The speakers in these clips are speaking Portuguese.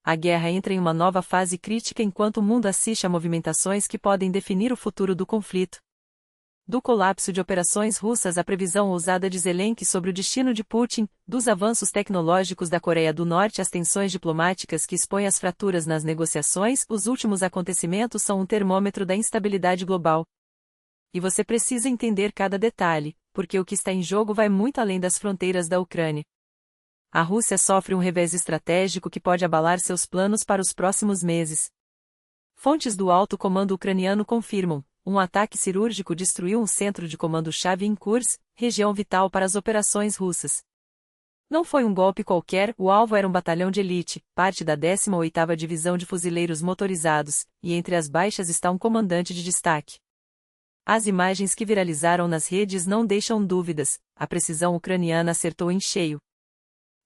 A guerra entra em uma nova fase crítica enquanto o mundo assiste a movimentações que podem definir o futuro do conflito. Do colapso de operações russas à previsão ousada de Zelensky sobre o destino de Putin, dos avanços tecnológicos da Coreia do Norte às tensões diplomáticas que expõem as fraturas nas negociações, os últimos acontecimentos são um termômetro da instabilidade global. E você precisa entender cada detalhe, porque o que está em jogo vai muito além das fronteiras da Ucrânia. A Rússia sofre um revés estratégico que pode abalar seus planos para os próximos meses. Fontes do alto comando ucraniano confirmam: um ataque cirúrgico destruiu um centro de comando-chave em Kursk, região vital para as operações russas. Não foi um golpe qualquer, o alvo era um batalhão de elite, parte da 18ª Divisão de Fuzileiros Motorizados, e entre as baixas está um comandante de destaque. As imagens que viralizaram nas redes não deixam dúvidas, a precisão ucraniana acertou em cheio.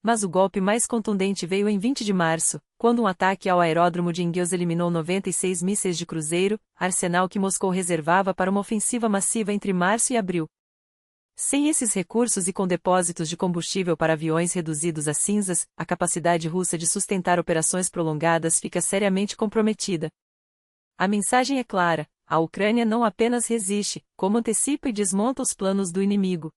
Mas o golpe mais contundente veio em 20 de março, quando um ataque ao aeródromo de Engels eliminou 96 mísseis de cruzeiro, arsenal que Moscou reservava para uma ofensiva massiva entre março e abril. Sem esses recursos e com depósitos de combustível para aviões reduzidos a cinzas, a capacidade russa de sustentar operações prolongadas fica seriamente comprometida. A mensagem é clara: a Ucrânia não apenas resiste, como antecipa e desmonta os planos do inimigo.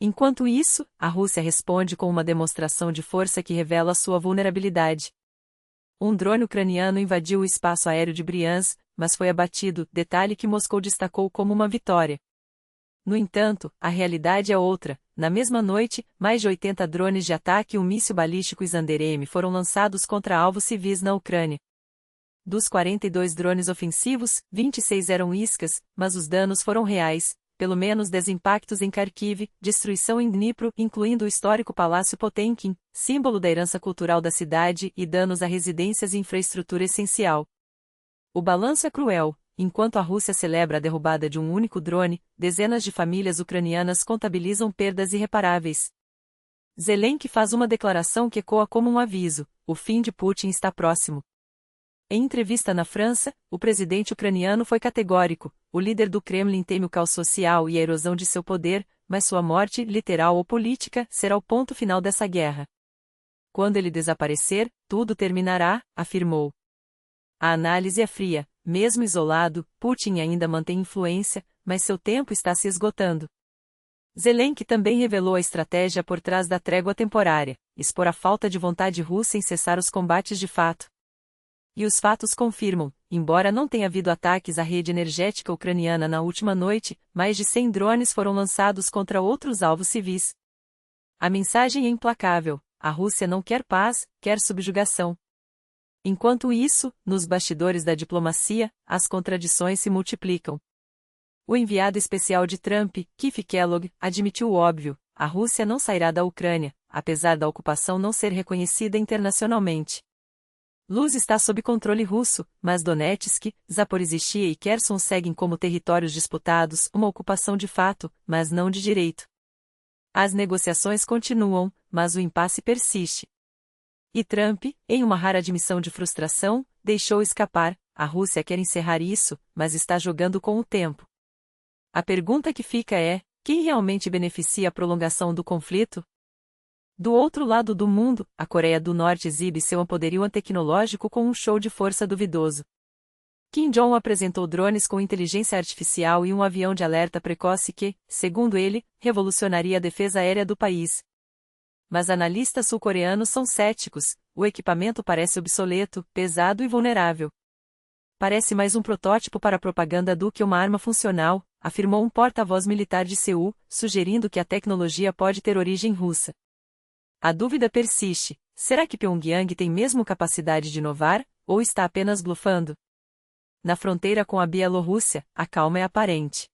Enquanto isso, a Rússia responde com uma demonstração de força que revela sua vulnerabilidade. Um drone ucraniano invadiu o espaço aéreo de Briansk, mas foi abatido, detalhe que Moscou destacou como uma vitória. No entanto, a realidade é outra. Na mesma noite, mais de 80 drones de ataque e um míssil balístico Iskander-M foram lançados contra alvos civis na Ucrânia. Dos 42 drones ofensivos, 26 eram iscas, mas os danos foram reais. Pelo menos 10 impactos em Kharkiv, destruição em Dnipro, incluindo o histórico Palácio Potemkin, símbolo da herança cultural da cidade, e danos a residências e infraestrutura essencial. O balanço é cruel. Enquanto a Rússia celebra a derrubada de um único drone, dezenas de famílias ucranianas contabilizam perdas irreparáveis. Zelensky faz uma declaração que ecoa como um aviso: o fim de Putin está próximo. Em entrevista na França, o presidente ucraniano foi categórico: o líder do Kremlin teme o caos social e a erosão de seu poder, mas sua morte, literal ou política, será o ponto final dessa guerra. Quando ele desaparecer, tudo terminará, afirmou. A análise é fria: mesmo isolado, Putin ainda mantém influência, mas seu tempo está se esgotando. Zelensky também revelou a estratégia por trás da trégua temporária: expor a falta de vontade russa em cessar os combates de fato. E os fatos confirmam: embora não tenha havido ataques à rede energética ucraniana na última noite, mais de 100 drones foram lançados contra outros alvos civis. A mensagem é implacável: a Rússia não quer paz, quer subjugação. Enquanto isso, nos bastidores da diplomacia, as contradições se multiplicam. O enviado especial de Trump, Keith Kellogg, admitiu o óbvio: a Rússia não sairá da Ucrânia, apesar da ocupação não ser reconhecida internacionalmente. Luz está sob controle russo, mas Donetsk, Zaporizhzhia e Kherson seguem como territórios disputados, uma ocupação de fato, mas não de direito. As negociações continuam, mas o impasse persiste. E Trump, em uma rara admissão de frustração, deixou escapar: a Rússia quer encerrar isso, mas está jogando com o tempo. A pergunta que fica é: quem realmente beneficia a prolongação do conflito? Do outro lado do mundo, a Coreia do Norte exibe seu poderio tecnológico com um show de força duvidoso. Kim Jong apresentou drones com inteligência artificial e um avião de alerta precoce que, segundo ele, revolucionaria a defesa aérea do país. Mas analistas sul-coreanos são céticos: o equipamento parece obsoleto, pesado e vulnerável. Parece mais um protótipo para propaganda do que uma arma funcional, afirmou um porta-voz militar de Seul, sugerindo que a tecnologia pode ter origem russa. A dúvida persiste: será que Pyongyang tem mesmo capacidade de inovar, ou está apenas blufando? Na fronteira com a Bielorrússia, a calma é aparente.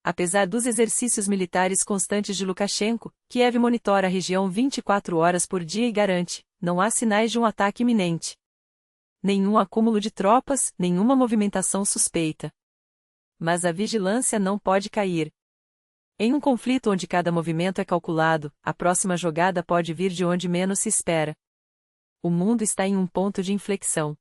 Apesar dos exercícios militares constantes de Lukashenko, Kiev monitora a região 24 horas por dia e garante: não há sinais de um ataque iminente. Nenhum acúmulo de tropas, nenhuma movimentação suspeita. Mas a vigilância não pode cair. Em um conflito onde cada movimento é calculado, a próxima jogada pode vir de onde menos se espera. O mundo está em um ponto de inflexão.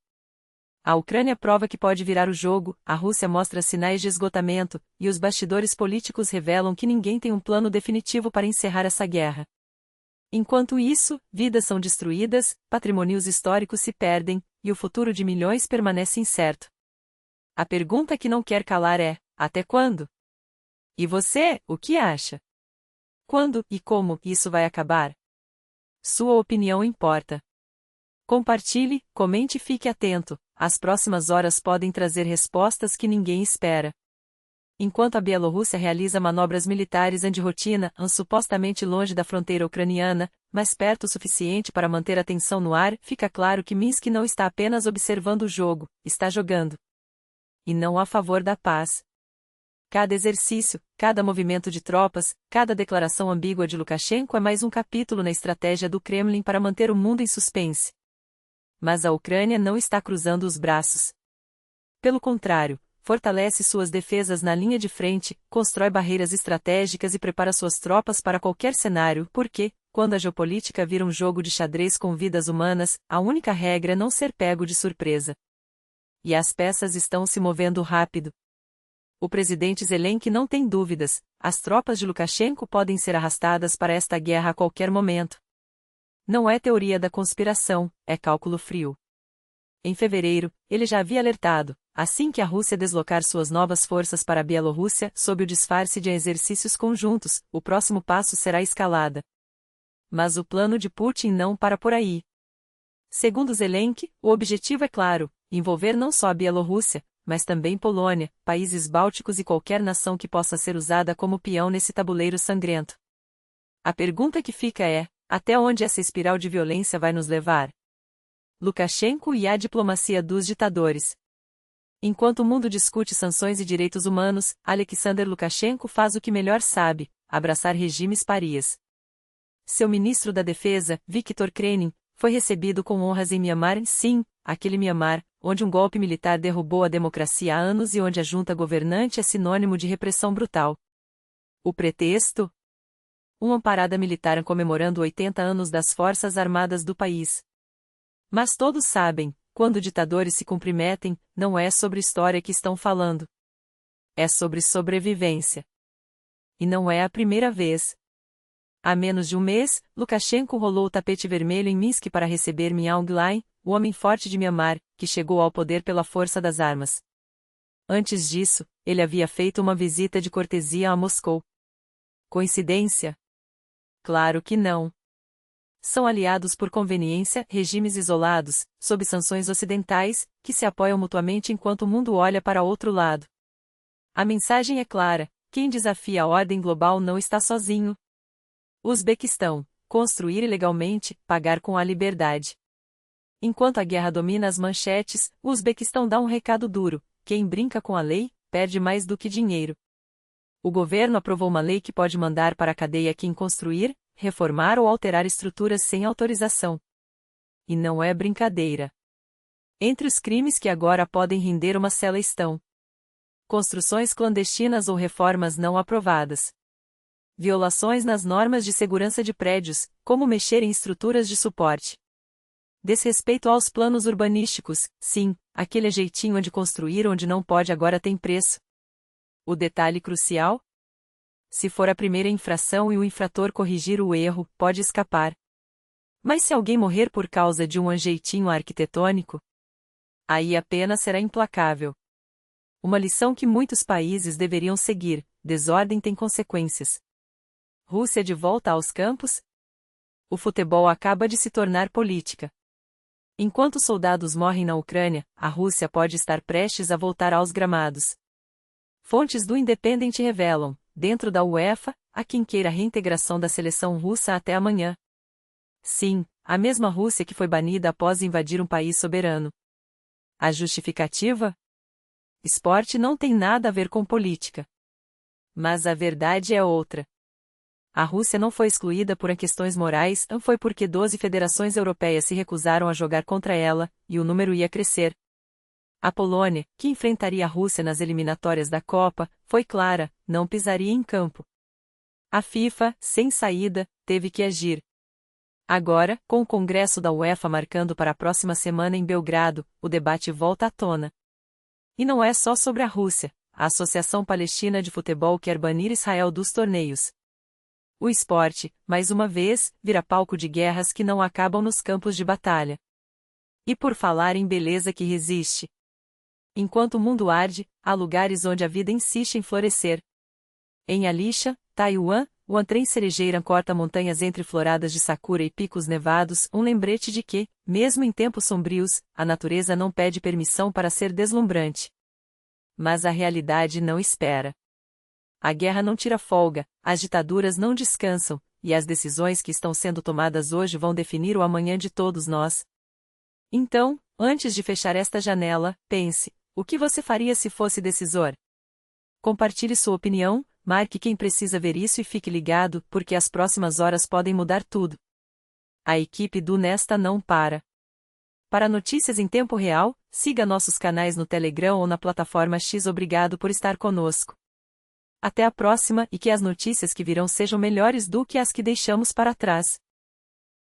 A Ucrânia prova que pode virar o jogo, a Rússia mostra sinais de esgotamento, e os bastidores políticos revelam que ninguém tem um plano definitivo para encerrar essa guerra. Enquanto isso, vidas são destruídas, patrimônios históricos se perdem, e o futuro de milhões permanece incerto. A pergunta que não quer calar é: até quando? E você, o que acha? Quando e como isso vai acabar? Sua opinião importa. Compartilhe, comente e fique atento. As próximas horas podem trazer respostas que ninguém espera. Enquanto a Bielorrússia realiza manobras militares anti-rotina, supostamente longe da fronteira ucraniana, mas perto o suficiente para manter a tensão no ar, fica claro que Minsk não está apenas observando o jogo, está jogando. E não a favor da paz. Cada exercício, cada movimento de tropas, cada declaração ambígua de Lukashenko é mais um capítulo na estratégia do Kremlin para manter o mundo em suspense. Mas a Ucrânia não está cruzando os braços. Pelo contrário, fortalece suas defesas na linha de frente, constrói barreiras estratégicas e prepara suas tropas para qualquer cenário, porque, quando a geopolítica vira um jogo de xadrez com vidas humanas, a única regra é não ser pego de surpresa. E as peças estão se movendo rápido. O presidente Zelensky não tem dúvidas, as tropas de Lukashenko podem ser arrastadas para esta guerra a qualquer momento. Não é teoria da conspiração, é cálculo frio. Em fevereiro, ele já havia alertado: assim que a Rússia deslocar suas novas forças para a Bielorrússia sob o disfarce de exercícios conjuntos, o próximo passo será a escalada. Mas o plano de Putin não para por aí. Segundo Zelensky, o objetivo é claro: envolver não só a Bielorrússia, mas também Polônia, países bálticos e qualquer nação que possa ser usada como peão nesse tabuleiro sangrento. A pergunta que fica é: até onde essa espiral de violência vai nos levar? Lukashenko e a diplomacia dos ditadores. Enquanto o mundo discute sanções e direitos humanos, Alexander Lukashenko faz o que melhor sabe: abraçar regimes parias. Seu ministro da Defesa, Viktor Krenin, foi recebido com honras em Mianmar, sim, aquele Mianmar, onde um golpe militar derrubou a democracia há anos e onde a junta governante é sinônimo de repressão brutal. O pretexto? Uma parada militar comemorando 80 anos das Forças Armadas do país. Mas todos sabem, quando ditadores se comprometem, não é sobre história que estão falando. É sobre sobrevivência. E não é a primeira vez. Há menos de um mês, Lukashenko rolou o tapete vermelho em Minsk para receber Min Aung Hlaing, o homem forte de Mianmar, que chegou ao poder pela força das armas. Antes disso, ele havia feito uma visita de cortesia a Moscou. Coincidência? Claro que não. São aliados por conveniência, regimes isolados, sob sanções ocidentais, que se apoiam mutuamente enquanto o mundo olha para outro lado. A mensagem é clara: quem desafia a ordem global não está sozinho. Uzbequistão: construir ilegalmente, pagar com a liberdade. Enquanto a guerra domina as manchetes, o Uzbequistão dá um recado duro: quem brinca com a lei, perde mais do que dinheiro. O governo aprovou uma lei que pode mandar para a cadeia quem construir, reformar ou alterar estruturas sem autorização. E não é brincadeira. Entre os crimes que agora podem render uma cela estão: construções clandestinas ou reformas não aprovadas. Violações nas normas de segurança de prédios, como mexer em estruturas de suporte. Desrespeito aos planos urbanísticos, sim, aquele jeitinho de construir onde não pode agora tem preço. O detalhe crucial? Se for a primeira infração e o infrator corrigir o erro, pode escapar. Mas se alguém morrer por causa de um jeitinho arquitetônico, aí a pena será implacável. Uma lição que muitos países deveriam seguir: desordem tem consequências. Rússia de volta aos campos? O futebol acaba de se tornar política. Enquanto soldados morrem na Ucrânia, a Rússia pode estar prestes a voltar aos gramados. Fontes do Independent revelam: dentro da UEFA, há quem queira a reintegração da seleção russa até amanhã. Sim, a mesma Rússia que foi banida após invadir um país soberano. A justificativa? Esporte não tem nada a ver com política. Mas a verdade é outra. A Rússia não foi excluída por questões morais, foi porque 12 federações europeias se recusaram a jogar contra ela, e o número ia crescer. A Polônia, que enfrentaria a Rússia nas eliminatórias da Copa, foi clara: não pisaria em campo. A FIFA, sem saída, teve que agir. Agora, com o Congresso da UEFA marcando para a próxima semana em Belgrado, o debate volta à tona. E não é só sobre a Rússia: a Associação Palestina de Futebol quer banir Israel dos torneios. O esporte, mais uma vez, vira palco de guerras que não acabam nos campos de batalha. E por falar em beleza que resiste. Enquanto o mundo arde, há lugares onde a vida insiste em florescer. Em Alisha, Taiwan, o Antren cerejeira corta montanhas entre floradas de sakura e picos nevados, um lembrete de que, mesmo em tempos sombrios, a natureza não pede permissão para ser deslumbrante. Mas a realidade não espera. A guerra não tira folga, as ditaduras não descansam, e as decisões que estão sendo tomadas hoje vão definir o amanhã de todos nós. Então, antes de fechar esta janela, pense: o que você faria se fosse decisor? Compartilhe sua opinião, marque quem precisa ver isso e fique ligado, porque as próximas horas podem mudar tudo. A equipe do Nesta não para. Para notícias em tempo real, siga nossos canais no Telegram ou na plataforma X. Obrigado por estar conosco. Até a próxima e que as notícias que virão sejam melhores do que as que deixamos para trás.